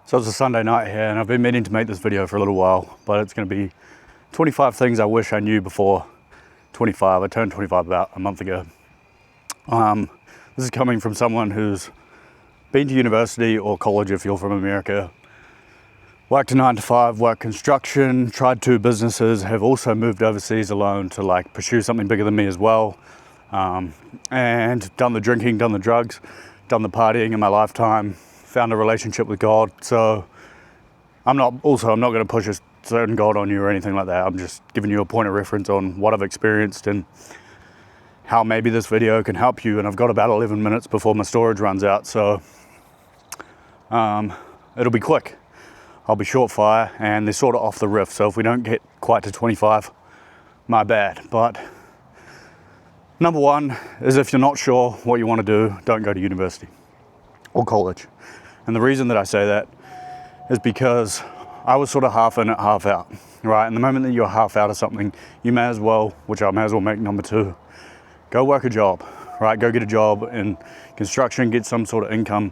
So it's a Sunday night here and I've been meaning to make this video for a little while, but it's going to be 25 things I wish I knew before 25. I turned 25 about a month ago. This is coming from someone who's been to university or college if you're from America, worked a 9 to 5, worked construction, tried 2 businesses, have also moved overseas alone to pursue something bigger than me as well, and done the drinking, done the drugs, done the partying in my lifetime, found a relationship with God. So I'm not going to push a certain God on you or anything like that. I'm just giving you a point of reference on what I've experienced and how maybe this video can help you. And I've got about 11 minutes before my storage runs out, so it'll be quick. I'll be short fire and they're sort of off the riff, so if we don't get quite to 25, my bad. But number one is, if you're not sure what you want to do, don't go to university or college. And the reason that I say that is because I was sort of half in it, half out, right? And the moment that you're half out of something, you may as well, which I may as well make number 2, go work a job, right? Go get a job in construction, get some sort of income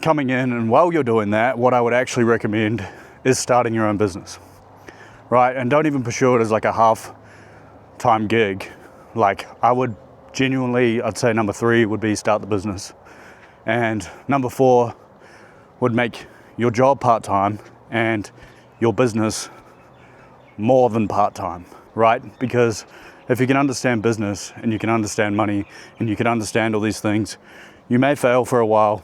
coming in. And while you're doing that, what I would actually recommend is starting your own business, right? And don't even pursue it as like a half-time gig. Like, I would genuinely, I'd say number 3 would be start the business. And number 4 would make your job part-time and your business more than part-time, right? Because if you can understand business and you can understand money and you can understand all these things, you may fail for a while,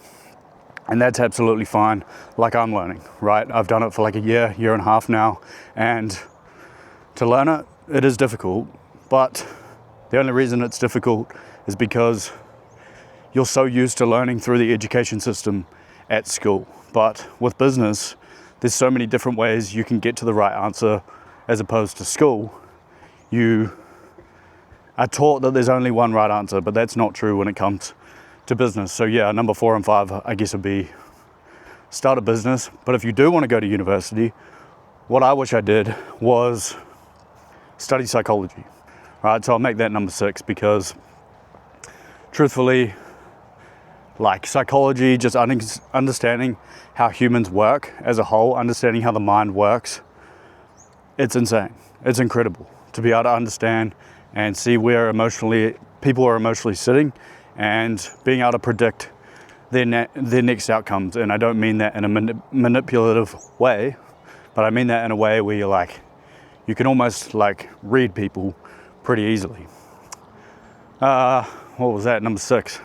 and that's absolutely fine, like I'm learning, right? I've done it for like a year and a half now, and to learn it, it is difficult, but the only reason it's difficult is because you're so used to learning through the education system at school. But with business, there's so many different ways you can get to the right answer. As opposed to school, you are taught that there's only one right answer, but that's not true when it comes to business. So yeah, number 4 and 5, I guess, would be start a business. But if you do want to go to university, what I wish I did was study psychology, right? So I'll make that number 6, because truthfully, like psychology, just understanding how humans work as a whole, understanding how the mind works, it's insane. It's incredible to be able to understand and see where people are emotionally sitting, and being able to predict their next outcomes. And I don't mean that in a manipulative way, but I mean that in a way where you can almost read people pretty easily. What was that? Number 6.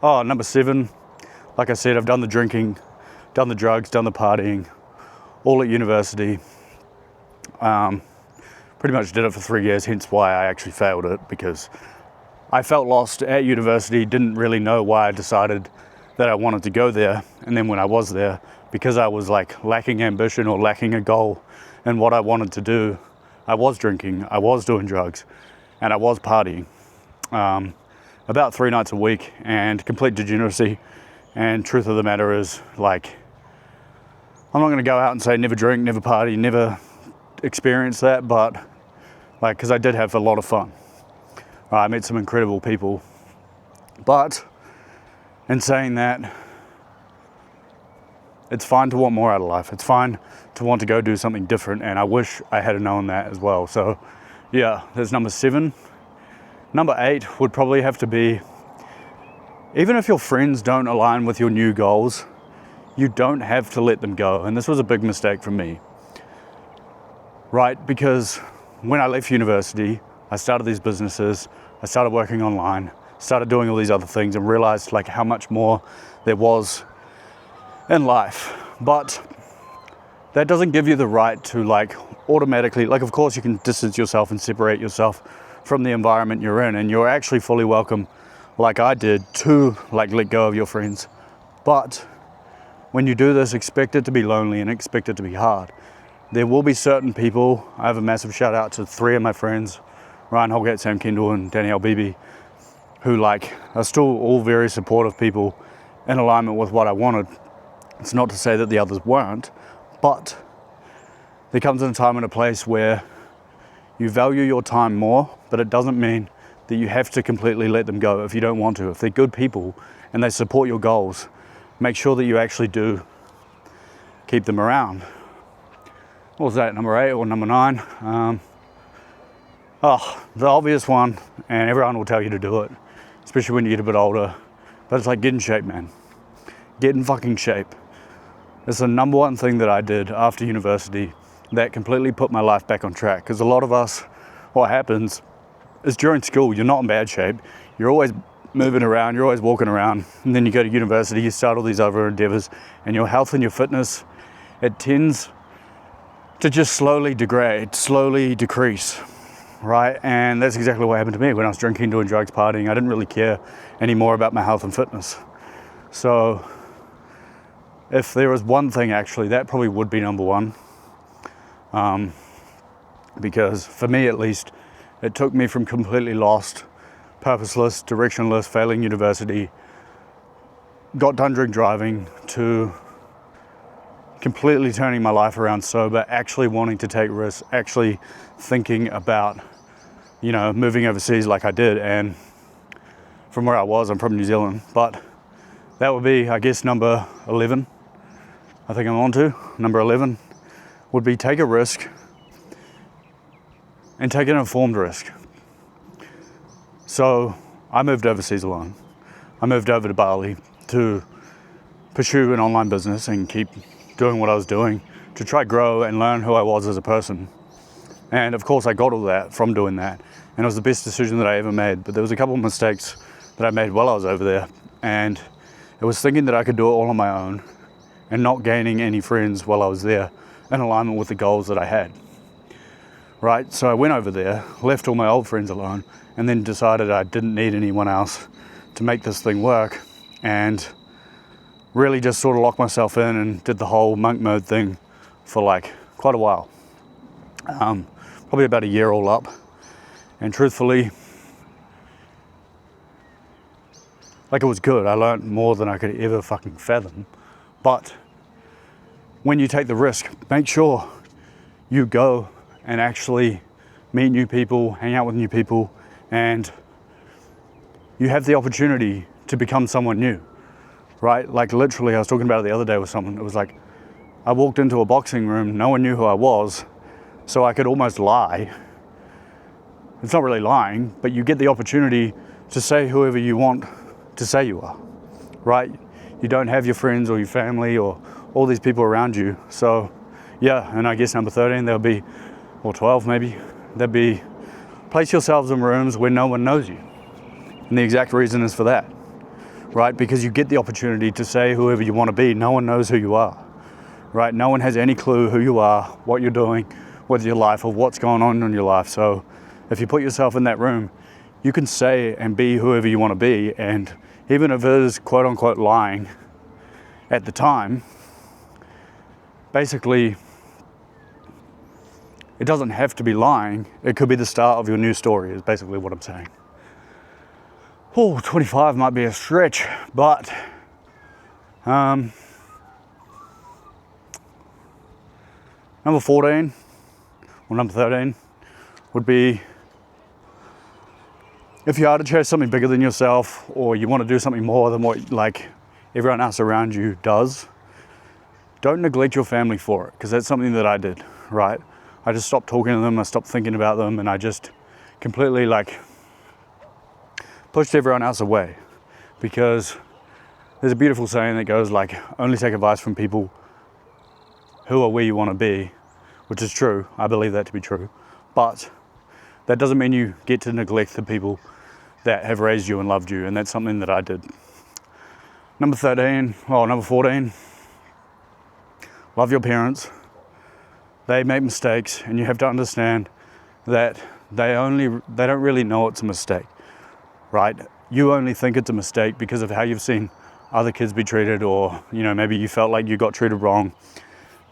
Oh, number 7, like I said, I've done the drinking, done the drugs, done the partying, all at university. Pretty much did it for 3 years, hence why I actually failed it, because I felt lost at university, didn't really know why I decided that I wanted to go there. And then when I was there, because I was lacking ambition or lacking a goal in what I wanted to do, I was drinking, I was doing drugs, and I was partying. About 3 nights a week, and complete degeneracy. And truth of the matter is, I'm not going to go out and say never drink, never party, never experience that, but because I did have a lot of fun. I met some incredible people. But in saying that, it's fine to want more out of life. It's fine to want to go do something different, and I wish I had known that as well. So yeah, there's number 7. Number 8 would probably have to be, even if your friends don't align with your new goals, you don't have to let them go. And this was a big mistake for me, right? Because when I left university, I started these businesses, I started working online, started doing all these other things, and realized how much more there was in life. But that doesn't give you the right to automatically, of course you can distance yourself and separate yourself from the environment you're in, and you're actually fully welcome, like I did, to let go of your friends. But when you do this, expect it to be lonely and expect it to be hard. There will be certain people. I have a massive shout out to 3 of my friends, Ryan Holgate, Sam Kendall, and Danielle Beebe, who are still all very supportive people in alignment with what I wanted. It's not to say that the others weren't, but there comes in a time and a place where you value your time more, but it doesn't mean that you have to completely let them go if you don't want to. If they're good people and they support your goals, make sure that you actually do keep them around. What was that, number 8 or number 9? The obvious one, and everyone will tell you to do it, especially when you get a bit older, but it's like, get in shape, man. Get in fucking shape. It's the number one thing that I did after university that completely put my life back on track. Because a lot of us, what happens is during school, you're not in bad shape. You're always moving around, you're always walking around. And then you go to university, you start all these other endeavors, and your health and your fitness, it tends to just slowly degrade, slowly decrease, right? And that's exactly what happened to me when I was drinking, doing drugs, partying. I didn't really care anymore about my health and fitness. So if there was one thing, actually, that probably would be number 1. Because for me, at least, it took me from completely lost, purposeless, directionless, failing university, got done drink driving, to completely turning my life around sober, actually wanting to take risks, actually thinking about, moving overseas like I did. And from where I was, I'm from New Zealand, but that would be, I guess, number 11. I think I'm on to. Number 11 would be take a risk, and take an informed risk. So I moved overseas alone. I moved over to Bali to pursue an online business and keep doing what I was doing, to try grow and learn who I was as a person. And of course I got all that from doing that, and it was the best decision that I ever made. But there was a couple of mistakes that I made while I was over there, and it was thinking that I could do it all on my own and not gaining any friends while I was there in alignment with the goals that I had. Right, so I went over there, left all my old friends alone, and then decided I didn't need anyone else to make this thing work, and really just sort of locked myself in and did the whole monk mode thing for like quite a while. Probably about a year all up. And truthfully, like, it was good. I learned more than I could ever fucking fathom. But when you take the risk, make sure you go and actually meet new people, hang out with new people, and you have the opportunity to become someone new, right? Like, literally, I was talking about it the other day with someone. It was like, I walked into a boxing room, no one knew who I was, so I could almost lie. It's not really lying, but you get the opportunity to say whoever you want to say you are, right? You don't have your friends or your family or all these people around you. So yeah, and I guess number 13, there'll be, or 12 maybe, there'd be, place yourselves in rooms where no one knows you. And the exact reason is for that, right? Because you get the opportunity to say whoever you want to be. No one knows who you are, right? No one has any clue who you are, what you're doing with your life, or what's going on in your life. So if you put yourself in that room, you can say and be whoever you want to be. And even if it is quote unquote lying at the time, basically, it doesn't have to be lying. It could be the start of your new story, is basically what I'm saying. Oh, 25 might be a stretch, but number 14 or number 13 would be, if you are to chase something bigger than yourself, or you want to do something more than what like everyone else around you does, don't neglect your family for it, because that's something that I did, right? I just stopped talking to them, I stopped thinking about them, and I just completely like pushed everyone else away. Because there's a beautiful saying that goes like, only take advice from people who are where you want to be, which is true. I believe that to be true. But that doesn't mean you get to neglect the people that have raised you and loved you, and that's something that I did. Number 14, love your parents. They make mistakes, and you have to understand that they don't really know it's a mistake, right? You only think it's a mistake because of how you've seen other kids be treated, or maybe you felt like you got treated wrong.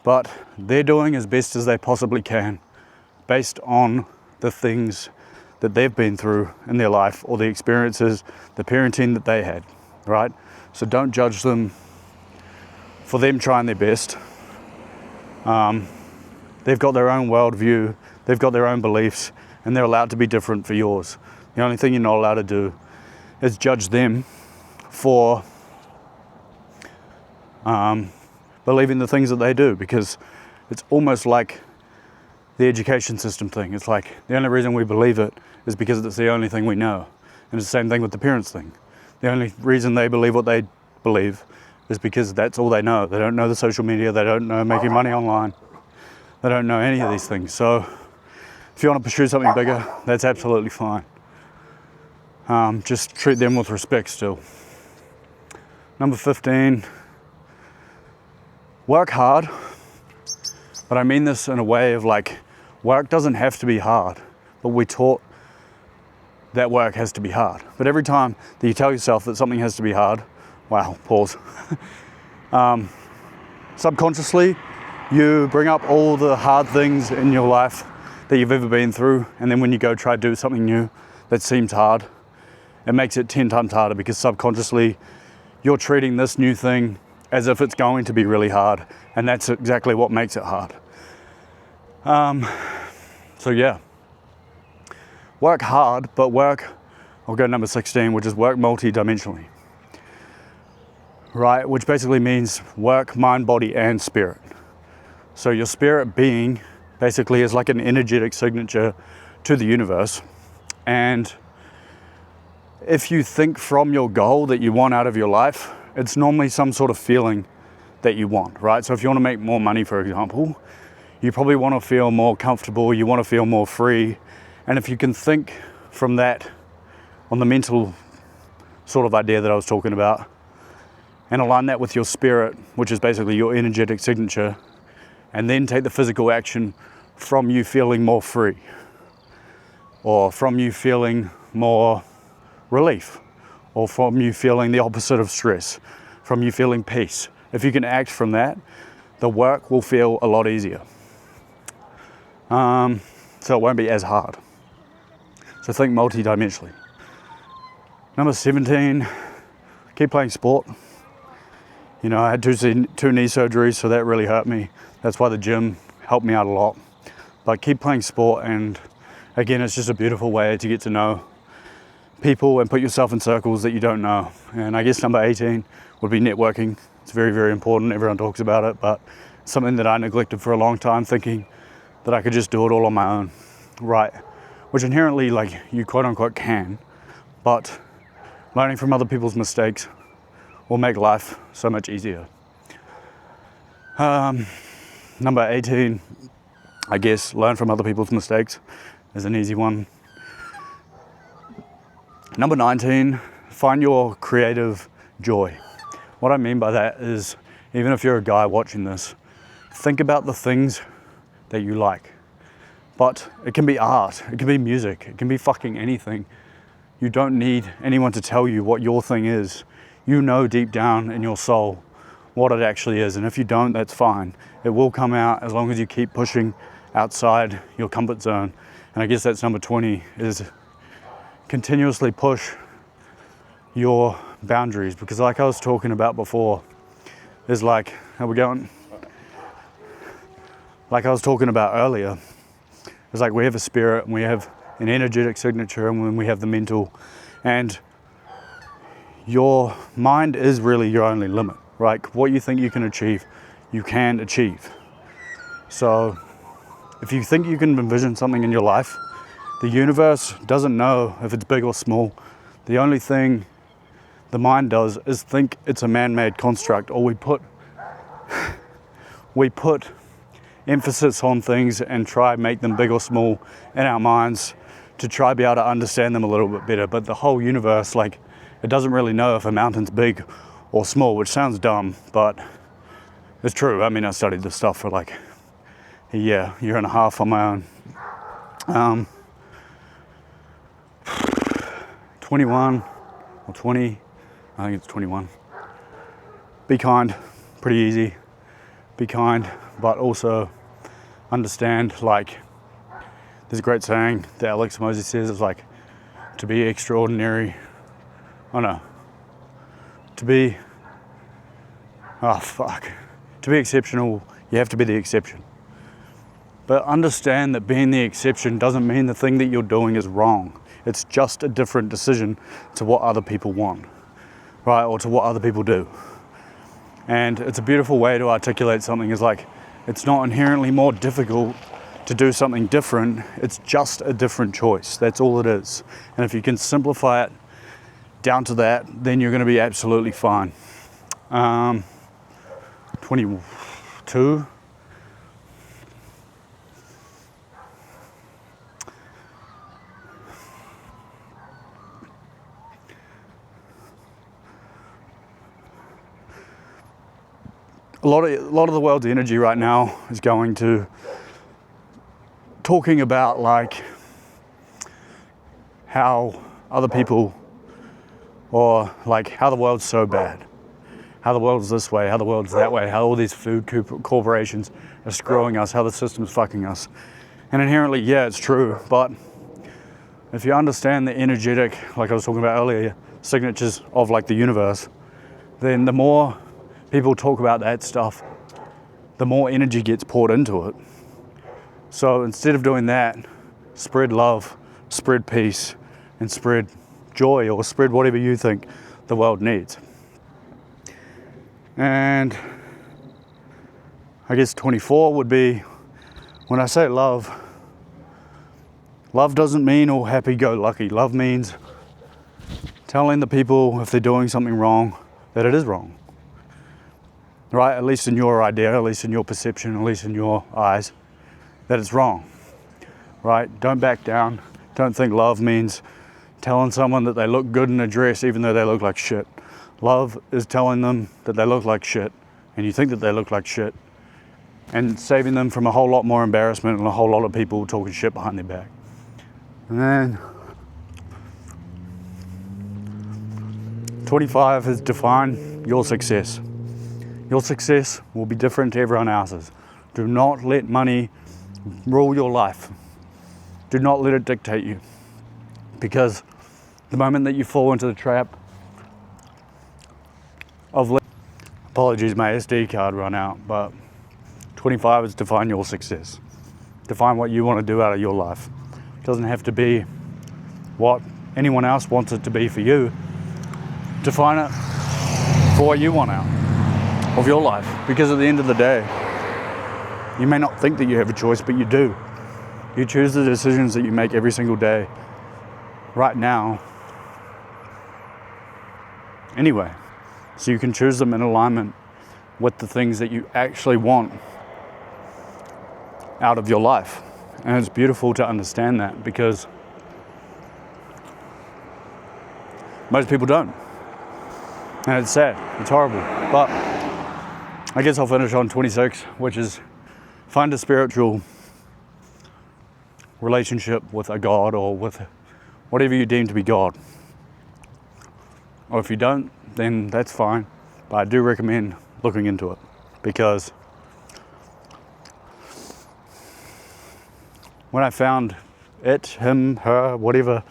But they're doing as best as they possibly can based on the things that they've been through in their life, or the experiences, the parenting that they had, right? So don't judge them for them trying their best. They've got their own worldview, they've got their own beliefs, and they're allowed to be different for yours. The only thing you're not allowed to do is judge them for believing the things that they do, because it's almost like the education system thing. It's like the only reason we believe it is because it's the only thing we know. And it's the same thing with the parents thing. The only reason they believe what they believe is because that's all they know. They don't know the social media, they don't know making money online, they don't know any of these things. So if you want to pursue something bigger, that's absolutely fine. Just treat them with respect still. Number 15, work hard. But I mean this in a way of like, work doesn't have to be hard, but we're taught that work has to be hard. But every time that you tell yourself that something has to be hard, wow, pause. Subconsciously, you bring up all the hard things in your life that you've ever been through, and then when you go try to do something new that seems hard, it makes it 10 times harder, because subconsciously you're treating this new thing as if it's going to be really hard, and that's exactly what makes it hard. So yeah, work hard, but I'll go number 16, which is work multi-dimensionally, right? Which basically means work mind, body, and spirit. So your spirit being basically is like an energetic signature to the universe. And if you think from your goal that you want out of your life, it's normally some sort of feeling that you want, right? So if you want to make more money, for example, you probably want to feel more comfortable, you want to feel more free. And if you can think from that on the mental sort of idea that I was talking about, and align that with your spirit, which is basically your energetic signature, and then take the physical action from you feeling more free, or from you feeling more relief, or from you feeling the opposite of stress, from you feeling peace. If you can act from that, the work will feel a lot easier. So it won't be as hard. So think multi-dimensionally. Number 17, keep playing sport. You know, I had two knee surgeries, so that really hurt me. That's why the gym helped me out a lot. But keep playing sport, and again, it's just a beautiful way to get to know people and put yourself in circles that you don't know. And I guess number 18 would be networking. It's very, very important. Everyone talks about it, but something that I neglected for a long time, thinking that I could just do it all on my own, right? Which inherently, like, you quote unquote can, but learning from other people's mistakes will make life so much easier. Number 18, I guess, learn from other people's mistakes is an easy one. Number 19, find your creative joy. What I mean by that is, even if you're a guy watching this, think about the things that you like. But it can be art, it can be music, it can be fucking anything. You don't need anyone to tell you what your thing is. You know deep down in your soul what it actually is, and if you don't, that's fine. It will come out as long as you keep pushing outside your comfort zone. And I guess that's number 20, is continuously push your boundaries, because like I was talking about before, is like, how we going? Like I was talking about earlier, it's like we have a spirit and we have an energetic signature, and when we have the mental, and your mind is really your only limit, right? What you think you can achieve, you can achieve. So if you think you can envision something in your life, the universe doesn't know if it's big or small. The only thing the mind does is think it's a man-made construct, or we put emphasis on things and try make them big or small in our minds to try be able to understand them a little bit better. But the whole universe, like, it doesn't really know if a mountain's big or small, which sounds dumb, but it's true. I mean, I studied this stuff for like a year and a half on my own. 21 or 20, I think it's 21. Be kind, pretty easy. Be kind, but also understand, like, there's a great saying that Alex Moses says, it's like, to be extraordinary, to be exceptional, you have to be the exception. But understand that being the exception doesn't mean the thing that you're doing is wrong. It's just a different decision to what other people want, right? Or to what other people do. And it's a beautiful way to articulate something. Is like, it's not inherently more difficult to do something different. It's just a different choice. That's all it is. And if you can simplify it down to that, then you're going to be absolutely fine. 22. A lot of the world's energy right now is going to talking about like how other people, or like how the world's so bad, how the world's this way, how the world's that way, how all these food corporations are screwing us, how the system's fucking us. And inherently, yeah, it's true, but if you understand the energetic, like I was talking about earlier, signatures of like the universe, then the more people talk about that stuff, the more energy gets poured into it. So instead of doing that, spread love, spread peace, and spread joy, or spread whatever you think the world needs. And I guess 24 would be, when I say love, love doesn't mean all happy-go-lucky. Love means telling the people if they're doing something wrong, that it is wrong. Right? At least in your idea, at least in your perception, at least in your eyes, that it's wrong. Right? Don't back down. Don't think love means telling someone that they look good in a dress even though they look like shit. Love is telling them that they look like shit, and you think that they look like shit, and saving them from a whole lot more embarrassment and a whole lot of people talking shit behind their back. And then 25 is define your success. Your success will be different to everyone else's. Do not let money rule your life. Do not let it dictate you. Because the moment that you fall into the trap of, apologies, my SD card ran out, but 25 is define your success. Define what you want to do out of your life. It doesn't have to be what anyone else wants it to be for you. Define it for what you want out of your life, because at the end of the day, you may not think that you have a choice, but you do. You choose the decisions that you make every single day, right now, anyway. So you can choose them in alignment with the things that you actually want out of your life. And it's beautiful to understand that, because most people don't. And it's sad, it's horrible, but I guess I'll finish on 26, which is find a spiritual relationship with a God, or with whatever you deem to be God. Or if you don't, then that's fine. But I do recommend looking into it, because when I found it, him, her, whatever,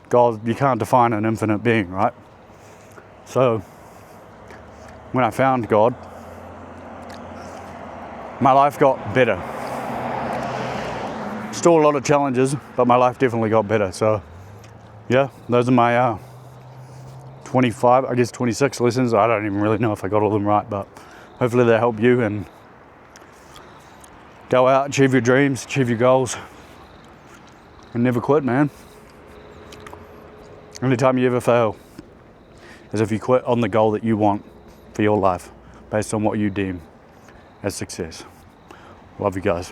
God, you can't define an infinite being, right? So when I found God, my life got better. Still a lot of challenges, but my life definitely got better. So yeah, those are my 25, I guess 26 lessons. I don't even really know if I got all of them right, but hopefully they help you, and go out, achieve your dreams, achieve your goals, and never quit, man. Only time you ever fail is if you quit on the goal that you want for your life, based on what you deem as success. Love you guys.